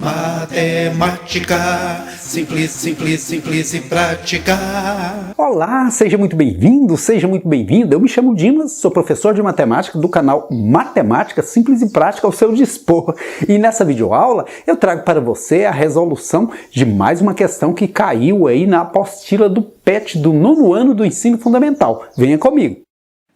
Matemática, simples, simples, simples e prática. Olá, seja muito bem-vindo, seja muito bem-vinda. Eu me chamo Dimas, sou professor de matemática do canal Matemática Simples e Prática ao seu dispor. E nessa videoaula eu trago para você a resolução de mais uma questão que caiu aí na apostila do PET do 9º ano do ensino fundamental. Venha comigo.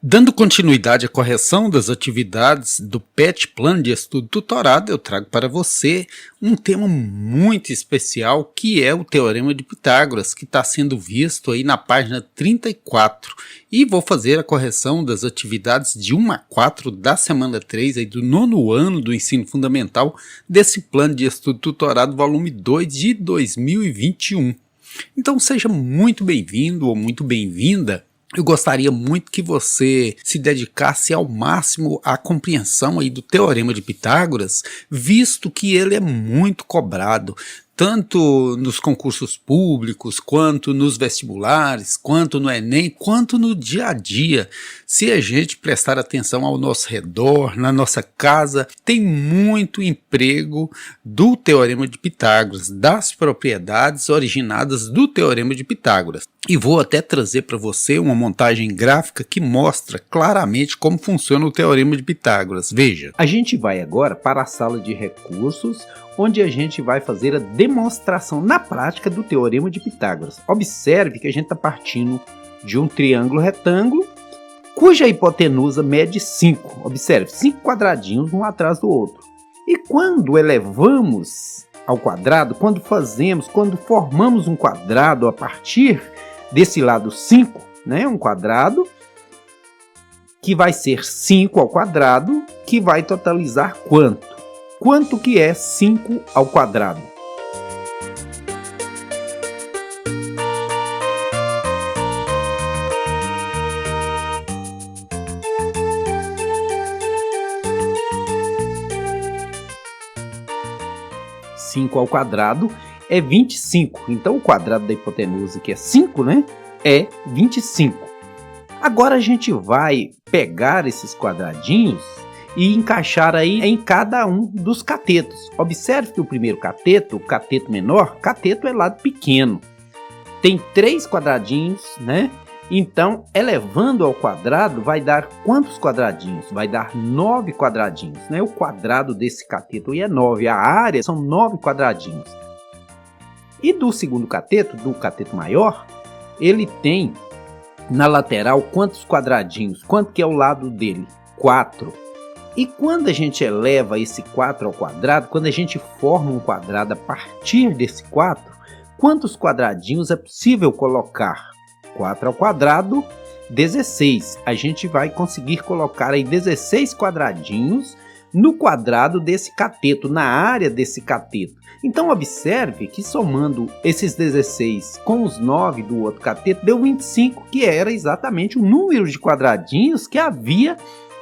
Dando continuidade à correção das atividades do PET Plano de Estudo Tutorado, eu trago para você um tema muito especial, que é o Teorema de Pitágoras, que está sendo visto aí na página 34. E vou fazer a correção das atividades de 1 a 4 da semana 3 aí do 9º ano do ensino fundamental desse Plano de Estudo Tutorado, volume 2 de 2021. Então seja muito bem-vindo ou muito bem-vinda. Eu gostaria muito que você se dedicasse ao máximo à compreensão aí do Teorema de Pitágoras, visto que ele é muito cobrado, tanto nos concursos públicos, quanto nos vestibulares, quanto no Enem, quanto no dia a dia. Se a gente prestar atenção ao nosso redor, na nossa casa, tem muito emprego do Teorema de Pitágoras, das propriedades originadas do Teorema de Pitágoras. E vou até trazer para você uma montagem gráfica que mostra claramente como funciona o Teorema de Pitágoras. Veja. A gente vai agora para a sala de recursos, onde a gente vai fazer a demonstração na prática do Teorema de Pitágoras. Observe que a gente está partindo de um triângulo retângulo, cuja hipotenusa mede 5. Observe, 5 quadradinhos um atrás do outro. E quando elevamos ao quadrado, quando formamos um quadrado a partir desse lado 5, né, um quadrado, que vai ser 5 ao quadrado, que vai totalizar quanto? Quanto que é 5 ao quadrado? Cinco ao quadrado é 25. Então o quadrado da hipotenusa, que é 5, né, é 25. Agora a gente vai pegar esses quadradinhos e encaixar aí em cada um dos catetos. Observe que o primeiro cateto, o cateto menor, cateto é lado pequeno. Tem 3 quadradinhos, né? Então, elevando ao quadrado, vai dar quantos quadradinhos? Vai dar 9 quadradinhos, né? O quadrado desse cateto aí é 9. A área são 9 quadradinhos. E do segundo cateto, do cateto maior, ele tem na lateral quantos quadradinhos? Quanto que é o lado dele? 4. E quando a gente eleva esse 4 ao quadrado, quando a gente forma um quadrado a partir desse 4, quantos quadradinhos é possível colocar? 4 ao quadrado, 16. A gente vai conseguir colocar aí 16 quadradinhos no quadrado desse cateto, na área desse cateto. Então observe que somando esses 16 com os 9 do outro cateto, deu 25, que era exatamente o número de quadradinhos que havia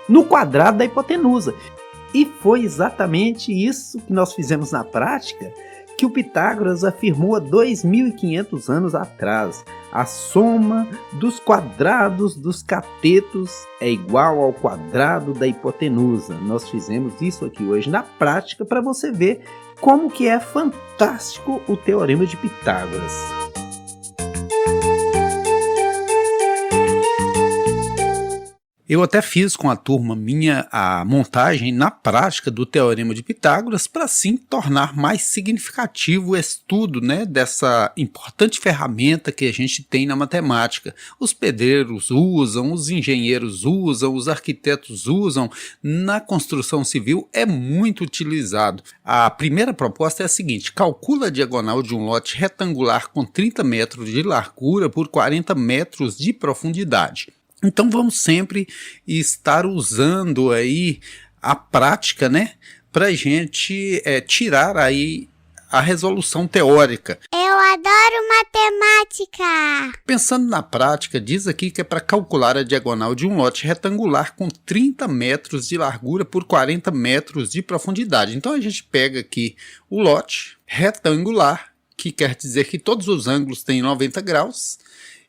no quadrado da hipotenusa. E foi exatamente isso que nós fizemos na prática, que o Pitágoras afirmou há 2.500 anos atrás. A soma dos quadrados dos catetos é igual ao quadrado da hipotenusa. Nós fizemos isso aqui hoje na prática para você ver como que é fantástico o Teorema de Pitágoras. Eu até fiz com a turma minha a montagem na prática do Teorema de Pitágoras para assim tornar mais significativo o estudo, né, dessa importante ferramenta que a gente tem na matemática. Os pedreiros usam, os engenheiros usam, os arquitetos usam, na construção civil é muito utilizado. A primeira proposta é a seguinte: calcula a diagonal de um lote retangular com 30 metros de largura por 40 metros de profundidade. Então vamos sempre estar usando aí a prática, né, para a gente tirar aí a resolução teórica. Eu adoro matemática! Pensando na prática, diz aqui que é para calcular a diagonal de um lote retangular com 30 metros de largura por 40 metros de profundidade. Então a gente pega aqui o lote retangular, que quer dizer que todos os ângulos têm 90 graus,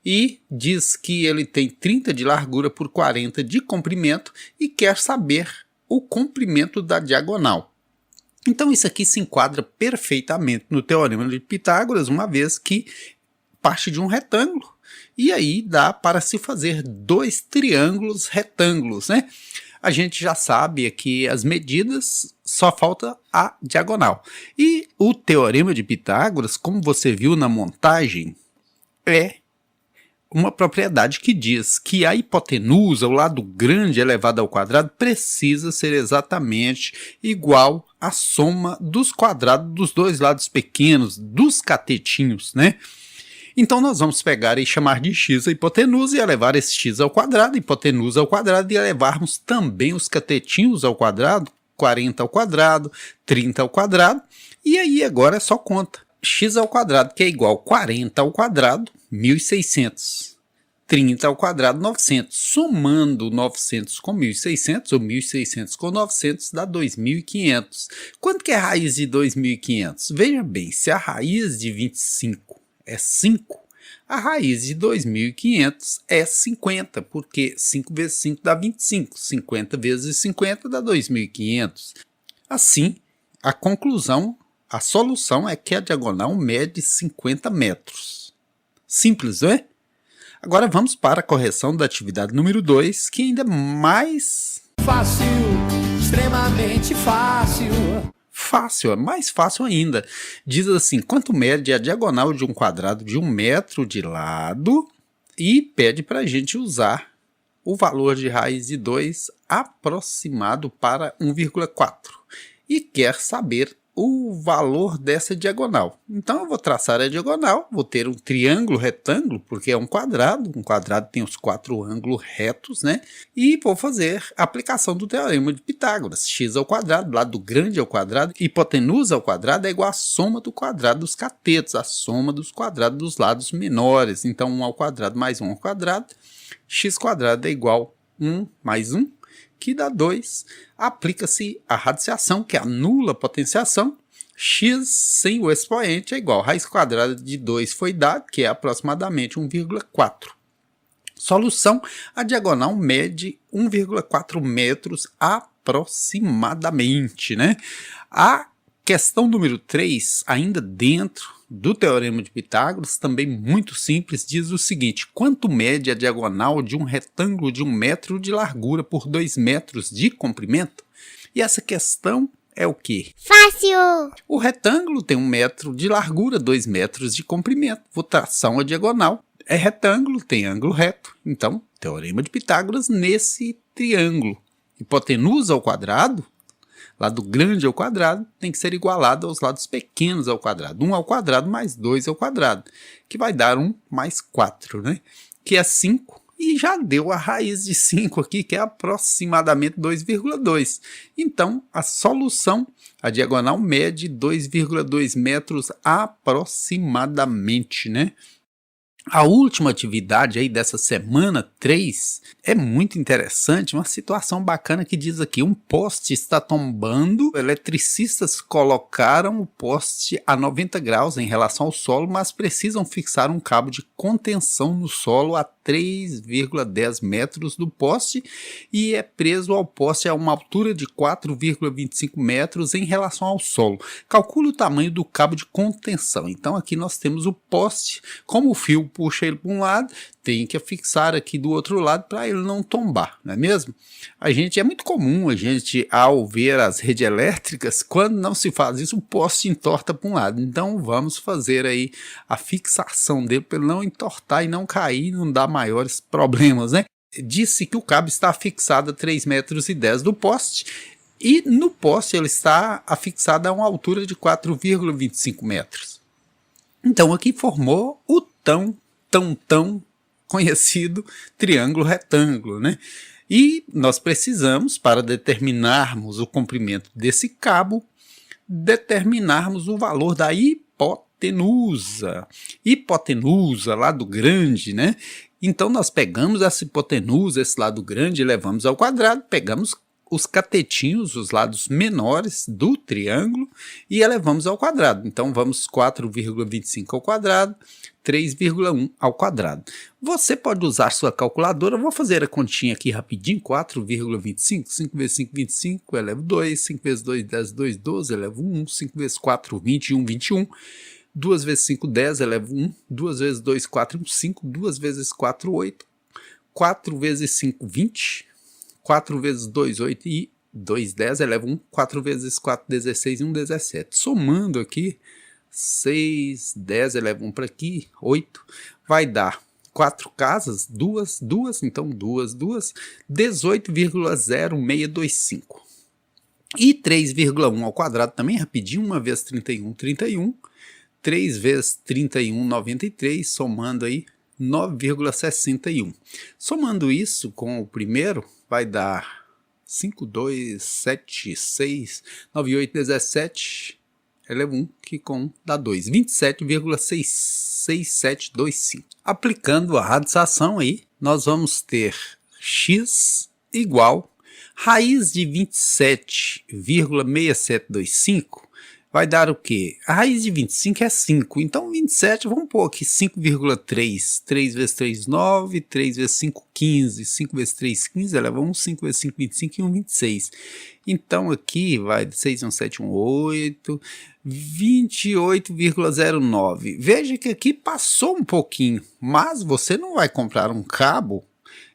e diz que ele tem 30 de largura por 40 de comprimento e quer saber o comprimento da diagonal. Então isso aqui se enquadra perfeitamente no Teorema de Pitágoras, uma vez que parte de um retângulo, e aí dá para se fazer dois triângulos retângulos, né? A gente já sabe aqui as medidas, só falta a diagonal. E o Teorema de Pitágoras, como você viu na montagem, é uma propriedade que diz que a hipotenusa, o lado grande elevado ao quadrado, precisa ser exatamente igual à soma dos quadrados dos dois lados pequenos, dos catetinhos, né? Então nós vamos pegar e chamar de x a hipotenusa e elevar esse x ao quadrado, hipotenusa ao quadrado, e elevarmos também os catetinhos ao quadrado, 40 ao quadrado, 30 ao quadrado, e aí agora é só conta. X ao quadrado, que é igual a 40 ao quadrado, 1.600. 30 ao quadrado, 900. Somando 900 com 1.600, ou 1.600 com 900, dá 2.500. Quanto que é a raiz de 2.500? Veja bem, se a raiz de 25 é 5, a raiz de 2.500 é 50, porque 5 vezes 5 dá 25, 50 vezes 50 dá 2.500. Assim, a conclusão, a solução é que a diagonal mede 50 metros. Simples, não é? Agora vamos para a correção da atividade número 2, que ainda é mais fácil, extremamente fácil. Fácil, é mais fácil ainda. Diz assim, quanto mede a diagonal de um quadrado de 1 metro de lado, e pede para a gente usar o valor de raiz de 2 aproximado para 1,4. E quer saber o valor dessa diagonal. Então eu vou traçar a diagonal, vou ter um triângulo retângulo, porque é um quadrado tem os 4 ângulos retos, né? E vou fazer a aplicação do Teorema de Pitágoras. X ao quadrado, lado grande ao quadrado, hipotenusa ao quadrado é igual à soma do quadrado dos catetos, a soma dos quadrados dos lados menores. Então 1 ao quadrado mais 1 ao quadrado, x quadrado é igual a 1 mais 1, que dá 2, aplica-se a radiciação, que anula a potenciação, x sem o expoente é igual a raiz quadrada de 2 foi dado, que é aproximadamente 1,4. Solução, a diagonal mede 1,4 metros aproximadamente, né? A questão número 3, ainda dentro do Teorema de Pitágoras, também muito simples, diz o seguinte: quanto mede a diagonal de um retângulo de 1 metro de largura por 2 metros de comprimento? E essa questão é o quê? Fácil! O retângulo tem 1 metro de largura, 2 metros de comprimento. Vou traçar uma diagonal. É retângulo, tem ângulo reto. Então, Teorema de Pitágoras nesse triângulo. Hipotenusa ao quadrado, lado grande ao quadrado, tem que ser igualado aos lados pequenos ao quadrado. 1 ao quadrado mais 2 ao quadrado, que vai dar 1 mais 4, né? Que é 5, e já deu a raiz de 5 aqui, que é aproximadamente 2,2. Então, a solução, a diagonal mede 2,2 metros aproximadamente, né? A última atividade aí dessa semana 3 é muito interessante, uma situação bacana que diz aqui: um poste está tombando, eletricistas colocaram o poste a 90 graus em relação ao solo, mas precisam fixar um cabo de contenção no solo a 3,10 metros do poste e é preso ao poste a uma altura de 4,25 metros em relação ao solo. Calcule o tamanho do cabo de contenção. Então aqui nós temos o poste, como o fio puxa ele para um lado, tem que fixar aqui do outro lado para ele não tombar, não é mesmo? É muito comum a gente, ao ver as redes elétricas, quando não se faz isso, o poste entorta para um lado. Então vamos fazer aí a fixação dele para ele não entortar e não cair, não dar maiores problemas, né? Disse que o cabo está fixado a 3,10 metros do poste, e no poste ele está afixado a uma altura de 4,25 metros. Então aqui formou o tão conhecido triângulo retângulo, né? E nós precisamos, para determinarmos o comprimento desse cabo, determinarmos o valor da hipotenusa. Hipotenusa, lado grande, né? Então nós pegamos essa hipotenusa, esse lado grande, levamos ao quadrado, pegamos os catetinhos, os lados menores do triângulo, e elevamos ao quadrado. Então vamos 4,25 ao quadrado, 3,1 ao quadrado. Você pode usar sua calculadora, eu vou fazer a continha aqui rapidinho, 4,25, 5 vezes 5, 25, elevo 2, 5 vezes 2, 10, 2, 12, elevo 1, 5 vezes 4, 21, 21, 2 vezes 5, 10, elevo 1, 2 vezes 2, 4, 1, 5, 2 vezes 4, 8, 4 vezes 5, 20, 4 vezes 2, 8 e 2, 10, eleva 1, 4 vezes 4, 16 e 1, 17. Somando aqui, 6, 10, eleva 1 para aqui, 8, vai dar 4 casas, 2, então 2, 18,0625. E 3,1 ao quadrado também, rapidinho, 1 vezes 31, 31, 3 vezes 31, 93, somando aí 9,61. Somando isso com o primeiro, vai dar 5, 2, 7, 6, 9, 8, 17, eleva 1, que com dá 2, 27,66725. Aplicando a radicação aí, nós vamos ter x igual raiz de 27,6725, vai dar o quê? A raiz de 25 é 5, então 27, vamos pôr aqui 5,3, 3 vezes 3, 9, 3 vezes 5, 15, 5 vezes 3, 15, eleva 1, 5 vezes 5, 25 e 1, 26. Então aqui vai 6, 1, 7, 1, 8, 28,09. Veja que aqui passou um pouquinho, mas você não vai comprar um cabo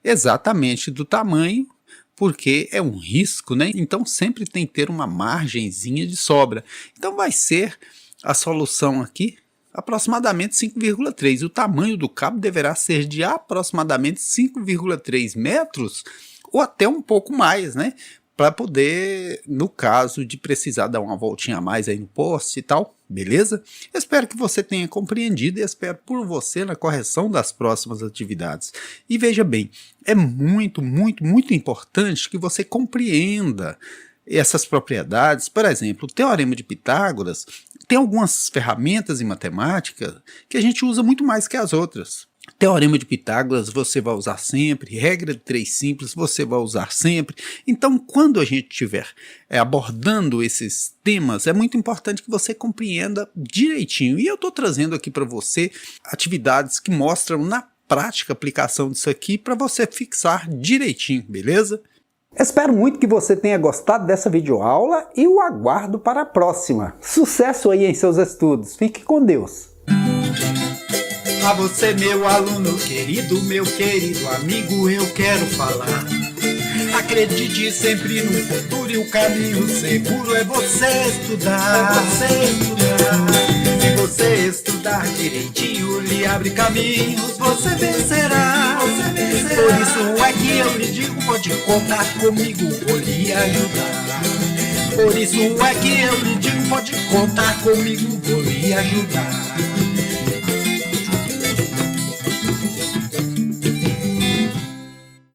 exatamente do tamanho, porque é um risco, né? Então sempre tem que ter uma margenzinha de sobra. Então vai ser a solução aqui, aproximadamente 5,3. O tamanho do cabo deverá ser de aproximadamente 5,3 metros, ou até um pouco mais, né? Para poder, no caso de precisar dar uma voltinha a mais aí no poste e tal, beleza? Espero que você tenha compreendido e espero por você na correção das próximas atividades. E veja bem, é muito importante que você compreenda essas propriedades. Por exemplo, o Teorema de Pitágoras tem algumas ferramentas em matemática que a gente usa muito mais que as outras. Teorema de Pitágoras você vai usar sempre, regra de 3 simples você vai usar sempre. Então, quando a gente estiver abordando esses temas, é muito importante que você compreenda direitinho. E eu estou trazendo aqui para você atividades que mostram na prática a aplicação disso aqui para você fixar direitinho, beleza? Espero muito que você tenha gostado dessa videoaula e o aguardo para a próxima. Sucesso aí em seus estudos. Fique com Deus. A você, meu aluno querido, meu querido amigo, eu quero falar. Acredite sempre no futuro e o caminho seguro é você estudar. Se você estudar direitinho, lhe abre caminhos, você vencerá. Por isso é que eu lhe digo, pode contar comigo, vou lhe ajudar. Por isso é que eu lhe digo, pode contar comigo, vou lhe ajudar.